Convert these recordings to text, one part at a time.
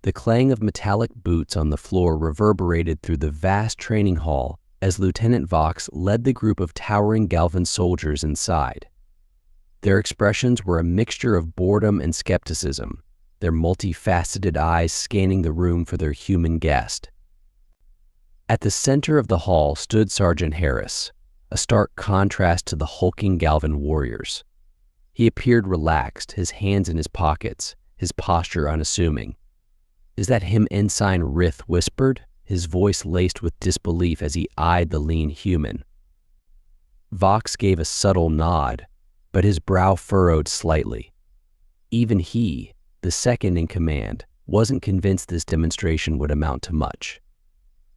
The clang of metallic boots on the floor reverberated through the vast training hall as Lieutenant Vox led the group of towering Galvan soldiers inside. Their expressions were a mixture of boredom and skepticism, their multifaceted eyes scanning the room for their human guest. At the center of the hall stood Sergeant Harris, a stark contrast to the hulking Galvan warriors. He appeared relaxed, his hands in his pockets, his posture unassuming. "Is that him Ensign Rith whispered, his voice laced with disbelief as he eyed the lean human. Vox gave a subtle nod, but his brow furrowed slightly. Even he, the second in command, wasn't convinced this demonstration would amount to much.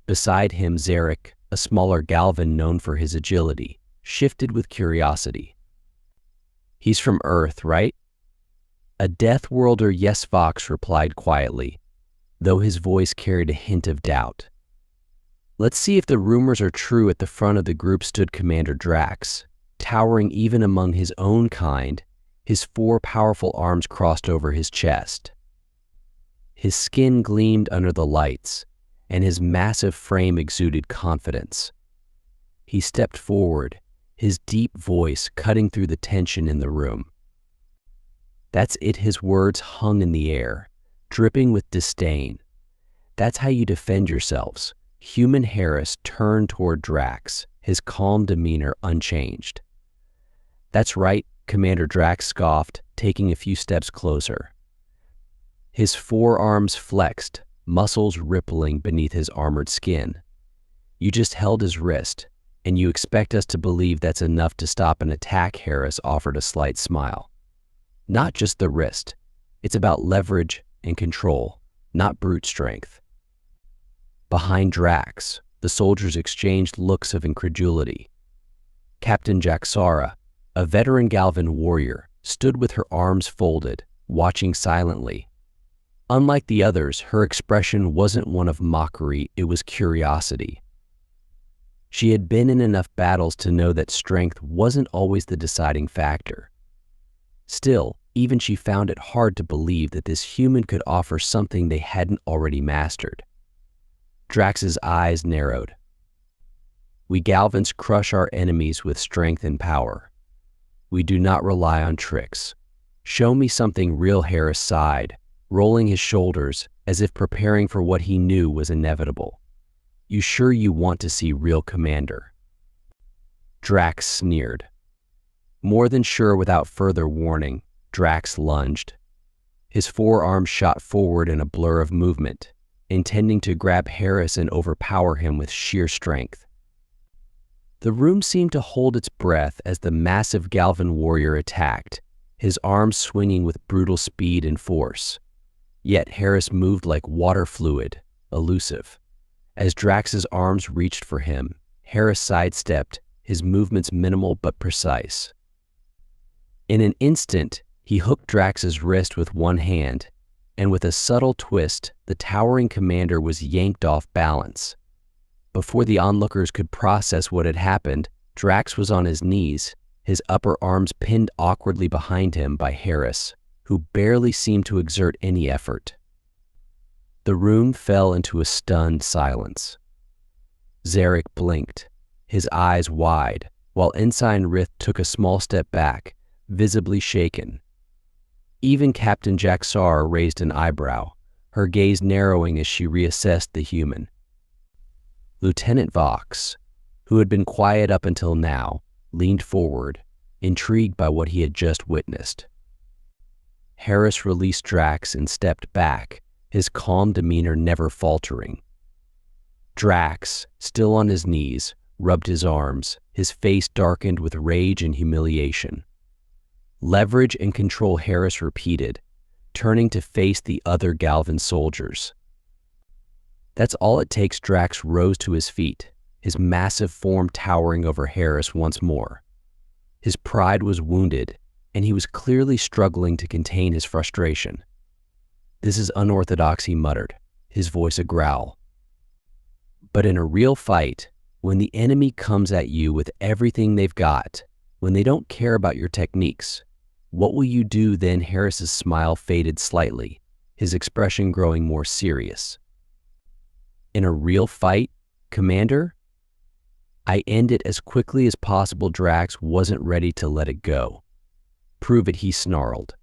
Beside him, Zarek, a smaller Galvan known for his agility, shifted with curiosity. "He's from Earth, right?" "A Deathworlder, yes," Vox replied quietly, though his voice carried a hint of doubt. "Let's see if the rumors are true." At the front of the group stood Commander Drax, towering even among his own kind, his 4 powerful arms crossed over his chest. His skin gleamed under the lights, and his massive frame exuded confidence. He stepped forward, his deep voice cutting through the tension in the room. "That's it." His words hung in the air, dripping with disdain. "That's how you defend yourselves." Human Harris turned toward Drax, his calm demeanor unchanged. "That's right," Commander Drax scoffed, taking a few steps closer. His forearms flexed, muscles rippling beneath his armored skin. "You just held his wrist, and you expect us to believe that's enough to stop an attack?" Harris offered a slight smile. "Not just the wrist. It's about leverage and control, not brute strength." Behind Drax, the soldiers exchanged looks of incredulity. Captain Jaxara, a veteran Galvan warrior, stood with her arms folded, watching silently. Unlike the others, her expression wasn't one of mockery, it was curiosity. She had been in enough battles to know that strength wasn't always the deciding factor. Still, even she found it hard to believe that this human could offer something they hadn't already mastered. Drax's eyes narrowed. "We Galvans crush our enemies with strength and power. We do not rely on tricks. Show me something real." Harris sighed, rolling his shoulders as if preparing for what he knew was inevitable. "You sure you want to see real, Commander?" Drax sneered. More than sure. Without further warning, Drax lunged. His forearms shot forward in a blur of movement, intending to grab Harris and overpower him with sheer strength. The room seemed to hold its breath as the massive Galvan warrior attacked, his arms swinging with brutal speed and force. Yet Harris moved like water fluid, elusive. As Drax's arms reached for him, Harris sidestepped, his movements minimal but precise. In an instant, he hooked Drax's wrist with one hand, and with a subtle twist, the towering commander was yanked off balance. Before the onlookers could process what had happened, Drax was on his knees, his upper arms pinned awkwardly behind him by Harris, who barely seemed to exert any effort. The room fell into a stunned silence. Zarek blinked, his eyes wide, while Ensign Rith took a small step back, visibly shaken. Even Captain Jaxar raised an eyebrow, her gaze narrowing as she reassessed the human. Lieutenant Vox, who had been quiet up until now, leaned forward, intrigued by what he had just witnessed. Harris released Drax and stepped back, his calm demeanor never faltering. Drax, still on his knees, rubbed his arms, his face darkened with rage and humiliation. "Leverage and control," Harris repeated, turning to face the other Galvan soldiers. "That's all it takes." Drax rose to his feet, his massive form towering over Harris once more. His pride was wounded, and he was clearly struggling to contain his frustration. "This is unorthodox," he muttered, his voice a growl. "But in a real fight, when the enemy comes at you with everything they've got, when they don't care about your techniques, what will you do then?" Harris's smile faded slightly, his expression growing more serious. "In a real fight, Commander?" "I end it as quickly as possible." Drax wasn't ready to let it go. "Prove it," he snarled.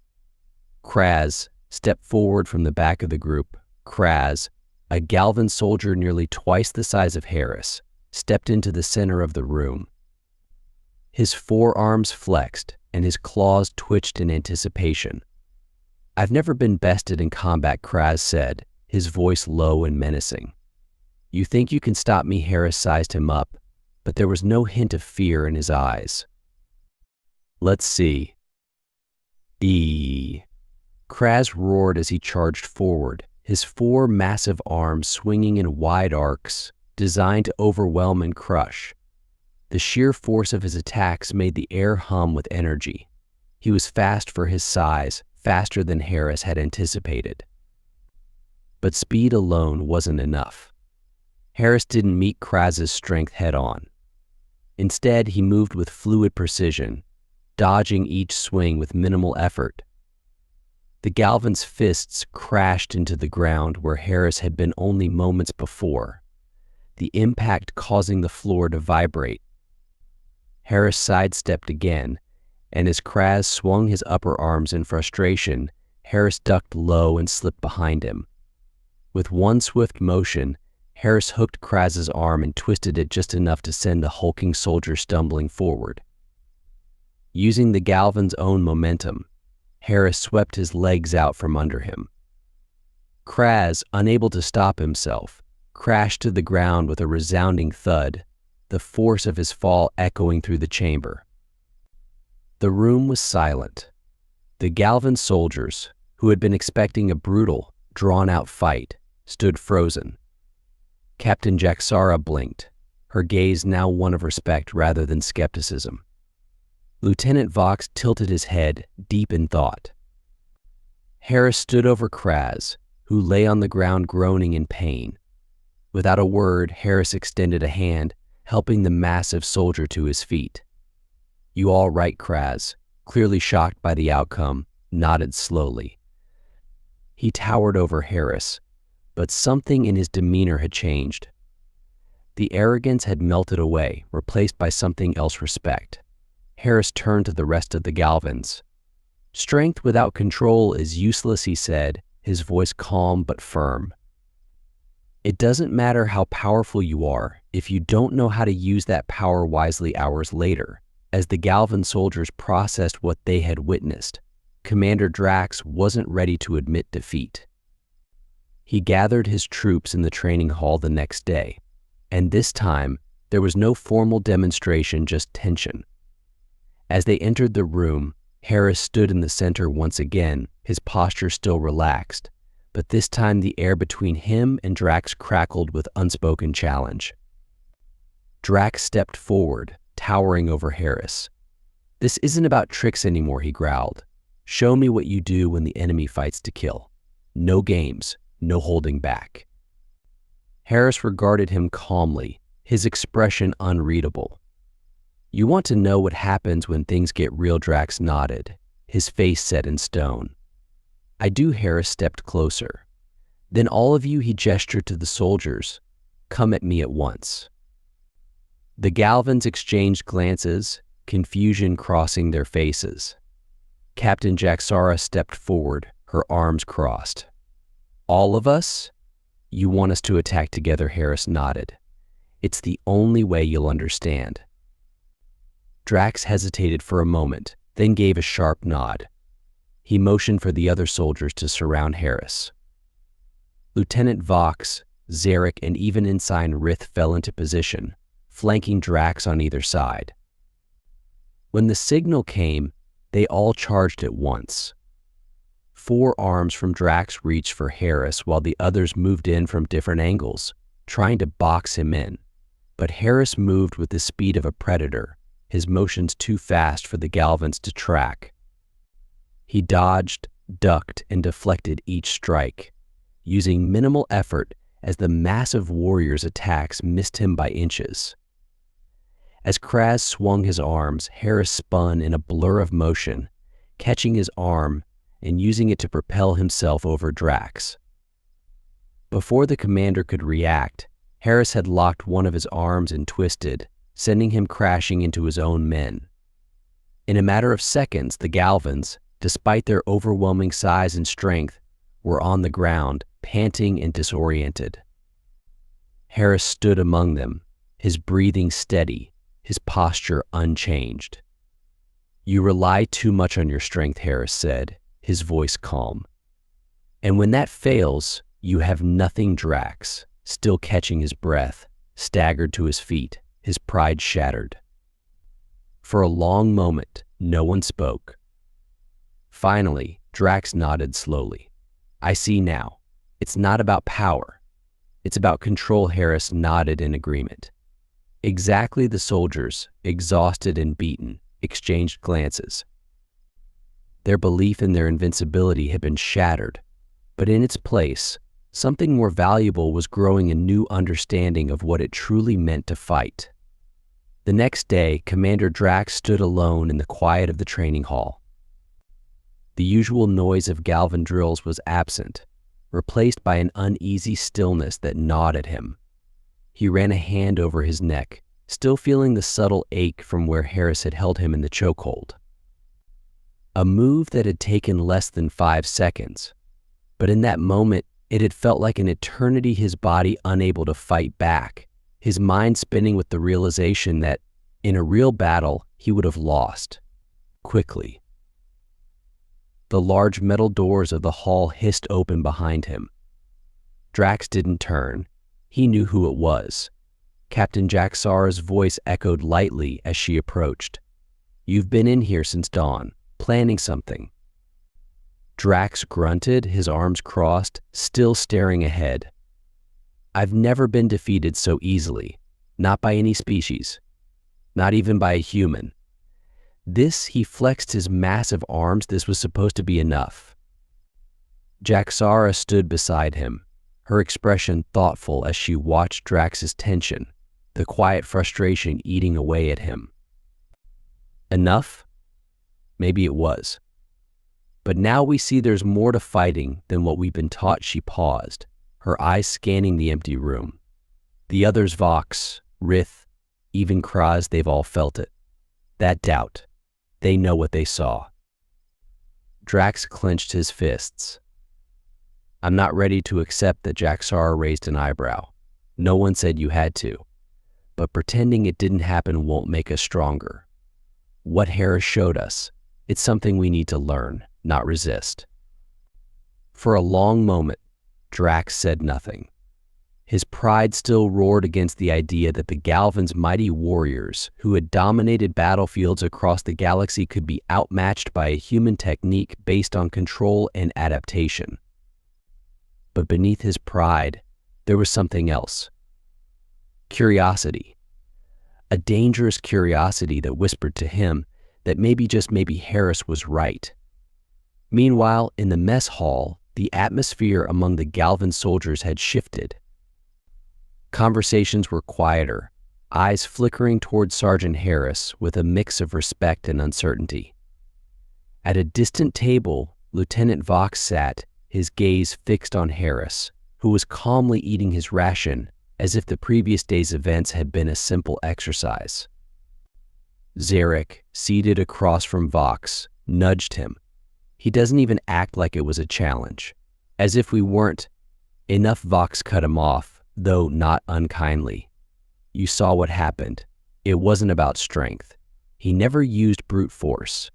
Kraz stepped forward from the back of the group. Kraz, a Galvan soldier nearly twice the size of Harris, stepped into the center of the room. His forearms flexed and his claws twitched in anticipation. "I've never been bested in combat," Kraz said, his voice low and menacing. "You think you can stop me?" Harris sized him up, but there was no hint of fear in his eyes. "Let's see." Kraz roared as he charged forward, his four massive arms swinging in wide arcs, designed to overwhelm and crush. The sheer force of his attacks made the air hum with energy. He was fast for his size, faster than Harris had anticipated. But speed alone wasn't enough. Harris didn't meet Kraz's strength head-on. Instead, he moved with fluid precision, dodging each swing with minimal effort. The Galvan's fists crashed into the ground where Harris had been only moments before, the impact causing the floor to vibrate. Harris sidestepped again, and as Kraz swung his upper arms in frustration, Harris ducked low and slipped behind him. With one swift motion, Harris hooked Kraz's arm and twisted it just enough to send the hulking soldier stumbling forward. Using the Galvan's own momentum, Harris swept his legs out from under him. Kraz, unable to stop himself, crashed to the ground with a resounding thud, the force of his fall echoing through the chamber. The room was silent. The Galvan soldiers, who had been expecting a brutal, drawn-out fight, stood frozen. Captain Jaxara blinked, her gaze now one of respect rather than skepticism. Lieutenant Vox tilted his head, deep in thought. Harris stood over Kraz, who lay on the ground groaning in pain. Without a word, Harris extended a hand, helping the massive soldier to his feet. "You all right?" Kraz, clearly shocked by the outcome, nodded slowly. He towered over Harris, but something in his demeanor had changed. The arrogance had melted away, replaced by something else: respect. Harris turned to the rest of the Galvans. "Strength without control is useless," he said, his voice calm but firm. "It doesn't matter how powerful you are if you don't know how to use that power wisely." Hours later, as the Galvan soldiers processed what they had witnessed, Commander Drax wasn't ready to admit defeat. He gathered his troops in the training hall the next day, and this time there was no formal demonstration, just tension. As they entered the room, Harris stood in the center once again, his posture still relaxed, but this time the air between him and Drax crackled with unspoken challenge. Drax stepped forward, towering over Harris. "This isn't about tricks anymore," he growled. "Show me what you do when the enemy fights to kill. No games, no holding back." Harris regarded him calmly, his expression unreadable. "You want to know what happens when things get real?" Drax nodded, his face set in stone. "I do." Harris stepped closer. "Then all of you," he gestured to the soldiers, "come at me at once." The Galvans exchanged glances, confusion crossing their faces. Captain Jaxara stepped forward, her arms crossed. "All of us? You want us to attack together?" Harris nodded. "It's the only way you'll understand." Drax hesitated for a moment, then gave a sharp nod. He motioned for the other soldiers to surround Harris. Lieutenant Vox, Zarek, and even Ensign Rith fell into position, flanking Drax on either side. When the signal came, they all charged at once. 4 arms from Drax reached for Harris while the others moved in from different angles, trying to box him in. But Harris moved with the speed of a predator, his motions too fast for the Galvans to track. He dodged, ducked, and deflected each strike, using minimal effort as the massive warrior's attacks missed him by inches. As Kraz swung his arms, Harris spun in a blur of motion, catching his arm and using it to propel himself over Drax. Before the commander could react, Harris had locked one of his arms and twisted, sending him crashing into his own men. In a matter of seconds, the Galvans, despite their overwhelming size and strength, were on the ground, panting and disoriented. Harris stood among them, his breathing steady, his posture unchanged. "You rely too much on your strength," Harris said, his voice calm. "And when that fails, you have nothing." Drax, still catching his breath, staggered to his feet, his pride shattered. For a long moment, no one spoke. Finally, Drax nodded slowly. "I see now. It's not about power. It's about control." Harris nodded in agreement. Exactly. The soldiers, exhausted and beaten, exchanged glances. Their belief in their invincibility had been shattered, but in its place, something more valuable was growing: a new understanding of what it truly meant to fight. The next day, Commander Drax stood alone in the quiet of the training hall. The usual noise of Galvan drills was absent, replaced by an uneasy stillness that gnawed at him. He ran a hand over his neck, still feeling the subtle ache from where Harris had held him in the chokehold. A move that had taken less than 5 seconds, but in that moment, it had felt like an eternity. His body unable to fight back, his mind spinning with the realization that, in a real battle, he would have lost. Quickly. The large metal doors of the hall hissed open behind him. Drax didn't turn. He knew who it was. Captain Jaxara's voice echoed lightly as she approached. "You've been in here since dawn, planning something." Drax grunted, his arms crossed, still staring ahead. "I've never been defeated so easily, not by any species, not even by a human. This," he flexed his massive arms, "this was supposed to be enough." Jaxara stood beside him, her expression thoughtful as she watched Drax's tension, the quiet frustration eating away at him. Enough? Maybe it was. But now we see there's more to fighting than what we've been taught. She paused, her eyes scanning the empty room. The others, Vox, Rith, even Kraz, they've all felt it. That doubt. They know what they saw. Drax clenched his fists. "I'm not ready to accept that." Jaxara raised an eyebrow. "No one said you had to. But pretending it didn't happen won't make us stronger. What Harris showed us, it's something we need to learn, not resist." For a long moment, Drax said nothing. His pride still roared against the idea that the Galvan's mighty warriors, who had dominated battlefields across the galaxy, could be outmatched by a human technique based on control and adaptation. But beneath his pride, there was something else. Curiosity. A dangerous curiosity that whispered to him that maybe, just maybe, Harris was right. Meanwhile, in the mess hall, the atmosphere among the Galvan soldiers had shifted. Conversations were quieter, eyes flickering toward Sergeant Harris with a mix of respect and uncertainty. At a distant table, Lieutenant Vox sat, his gaze fixed on Harris, who was calmly eating his ration as if the previous day's events had been a simple exercise. Zarek, seated across from Vox, nudged him. "He doesn't even act like it was a challenge, as if we weren't." Enough. Vox cut him off, though not unkindly. "You saw what happened. It wasn't about strength. He never used brute force."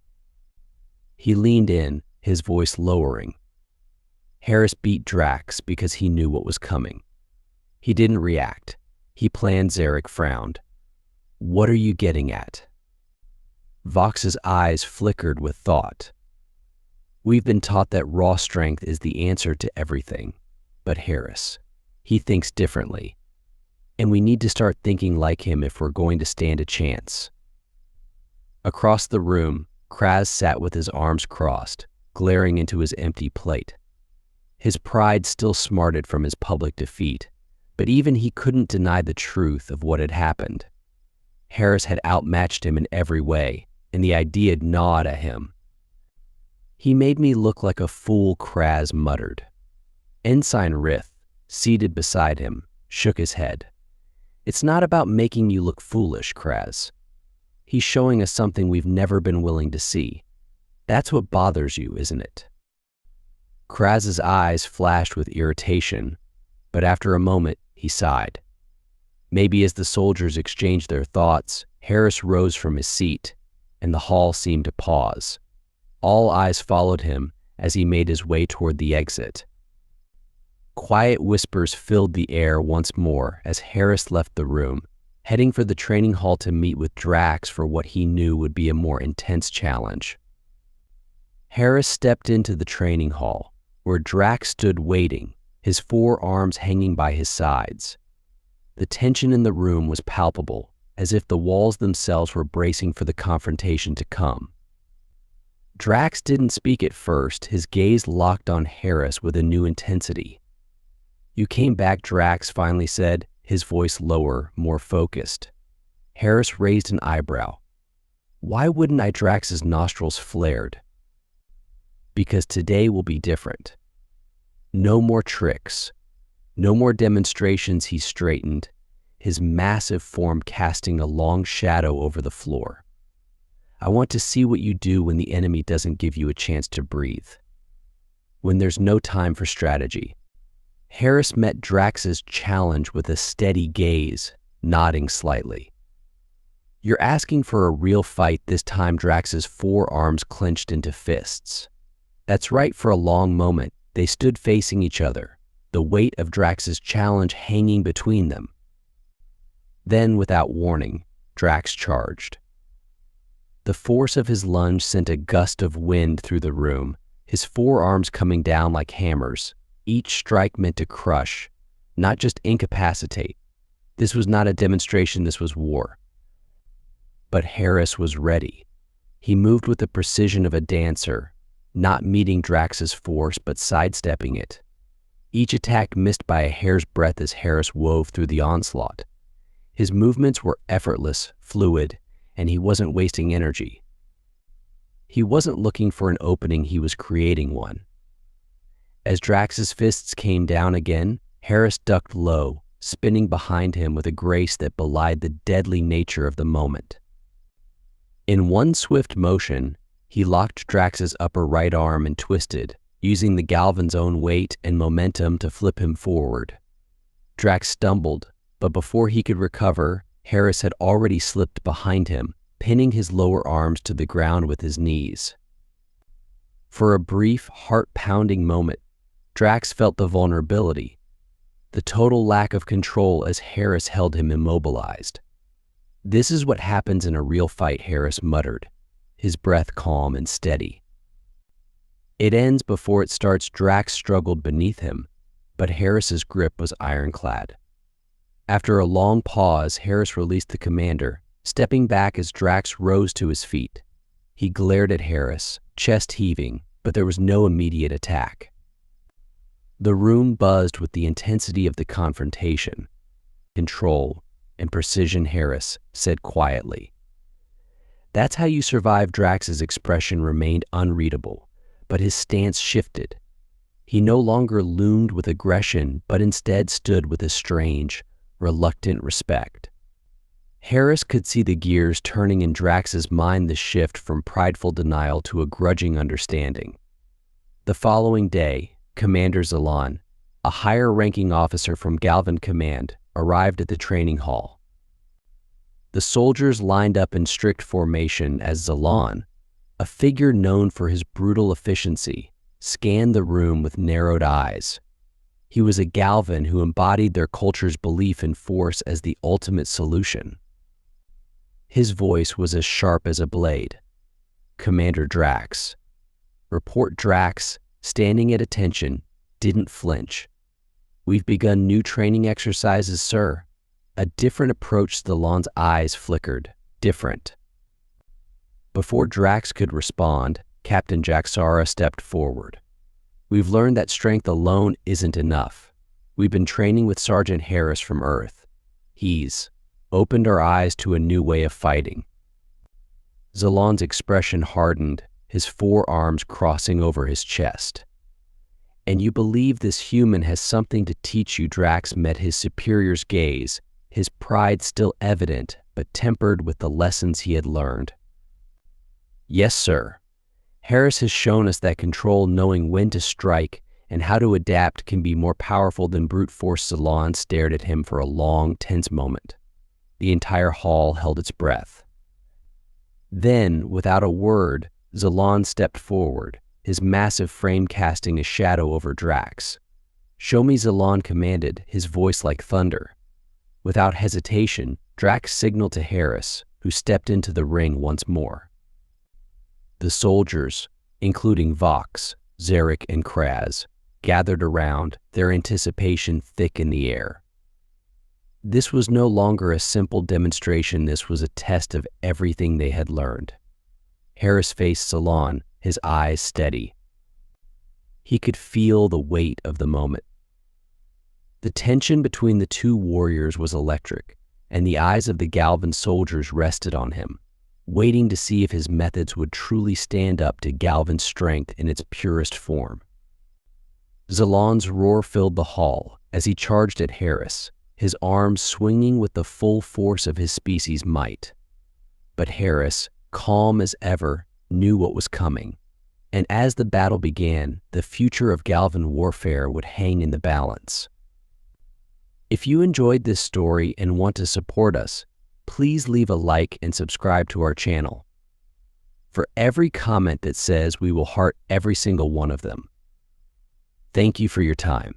He leaned in, his voice lowering. Harris beat Drax because he knew what was coming. He didn't react. He planned. Zarek frowned. "What are you getting at?" Vox's eyes flickered with thought. "We've been taught that raw strength is the answer to everything. But Harris, he thinks differently. And we need to start thinking like him if we're going to stand a chance." Across the room, Kraz sat with his arms crossed, glaring into his empty plate. His pride still smarted from his public defeat, but even he couldn't deny the truth of what had happened. Harris had outmatched him in every way, and the idea gnawed at him. He made me look like a fool, Kraz muttered. Ensign Rith, seated beside him, shook his head. It's not about making you look foolish, Kraz. He's showing us something we've never been willing to see. That's what bothers you, isn't it? Kraz's eyes flashed with irritation, but after a moment, he sighed. Maybe as the soldiers exchanged their thoughts, Harris rose from his seat, and the hall seemed to pause. All eyes followed him as he made his way toward the exit. Quiet whispers filled the air once more as Harris left the room, heading for the training hall to meet with Drax for what he knew would be a more intense challenge. Harris stepped into the training hall, where Drax stood waiting, his 4 arms hanging by his sides. The tension in the room was palpable, as if the walls themselves were bracing for the confrontation to come. Drax didn't speak at first, his gaze locked on Harris with a new intensity. You came back, Drax finally said, his voice lower, more focused. Harris raised an eyebrow. Why wouldn't I? Drax's nostrils flared. Because today will be different. No more tricks. No more demonstrations, he straightened, his massive form casting a long shadow over the floor. I want to see what you do when the enemy doesn't give you a chance to breathe. When there's no time for strategy. Harris met Drax's challenge with a steady gaze, nodding slightly. You're asking for a real fight this time. Drax's 4 arms clenched into fists. That's right. For a long moment, they stood facing each other, the weight of Drax's challenge hanging between them. Then, without warning, Drax charged. The force of his lunge sent a gust of wind through the room, his 4 arms coming down like hammers, each strike meant to crush, not just incapacitate. This was not a demonstration, this was war. But Harris was ready. He moved with the precision of a dancer, not meeting Drax's force but sidestepping it. Each attack missed by a hair's breadth as Harris wove through the onslaught. His movements were effortless, fluid, and he wasn't wasting energy. He wasn't looking for an opening, he was creating one. As Drax's fists came down again, Harris ducked low, spinning behind him with a grace that belied the deadly nature of the moment. In one swift motion, he locked Drax's upper right arm and twisted, using the Galvan's own weight and momentum to flip him forward. Drax stumbled, but before he could recover, Harris had already slipped behind him, pinning his lower arms to the ground with his knees. For a brief, heart-pounding moment, Drax felt the vulnerability, the total lack of control as Harris held him immobilized. This is what happens in a real fight, Harris muttered, his breath calm and steady. It ends before it starts. Drax struggled beneath him, but Harris's grip was ironclad. After a long pause, Harris released the commander, stepping back as Drax rose to his feet. He glared at Harris, chest heaving, but there was no immediate attack. The room buzzed with the intensity of the confrontation. Control and precision, Harris said quietly. That's how you survive. Drax's expression remained unreadable, but his stance shifted. He no longer loomed with aggression, but instead stood with a strange, reluctant respect. Harris could see the gears turning in Drax's mind, the shift from prideful denial to a grudging understanding. The following day, Commander Zalan, a higher-ranking officer from Galvan Command, arrived at the training hall. The soldiers lined up in strict formation as Zalan, a figure known for his brutal efficiency, scanned the room with narrowed eyes. He was a Galvan who embodied their culture's belief in force as the ultimate solution. His voice was as sharp as a blade. Commander Drax. Report. Drax, standing at attention, didn't flinch. We've begun new training exercises, sir. A different approach. Zalan's eyes flickered. Different. Before Drax could respond, Captain Jaxara stepped forward. We've learned that strength alone isn't enough. We've been training with Sergeant Harris from Earth. He's opened our eyes to a new way of fighting. Zalan's expression hardened, his forearms crossing over his chest. "And you believe this human has something to teach you?" Drax met his superior's gaze, his pride still evident, but tempered with the lessons he had learned. "Yes, sir. Harris has shown us that control, knowing when to strike and how to adapt, can be more powerful than brute force." Zalon stared at him for a long, tense moment. The entire hall held its breath. Then, without a word, Zalon stepped forward, his massive frame casting a shadow over Drax. "Show me," Zalon commanded, his voice like thunder. Without hesitation, Drax signaled to Harris, who stepped into the ring once more. The soldiers, including Vox, Zarek, and Kraz, gathered around, their anticipation thick in the air. This was no longer a simple demonstration. This was a test of everything they had learned. Harris faced Zalon, his eyes steady. He could feel the weight of the moment. The tension between the two warriors was electric, and the eyes of the Galvan soldiers rested on him, waiting to see if his methods would truly stand up to Galvan's strength in its purest form. Zalon's roar filled the hall as he charged at Harris, his arms swinging with the full force of his species' might. But Harris, calm as ever, knew what was coming, and as the battle began, the future of Galvan warfare would hang in the balance. If you enjoyed this story and want to support us, please leave a like and subscribe to our channel. For every comment that says, we will heart every single one of them. Thank you for your time.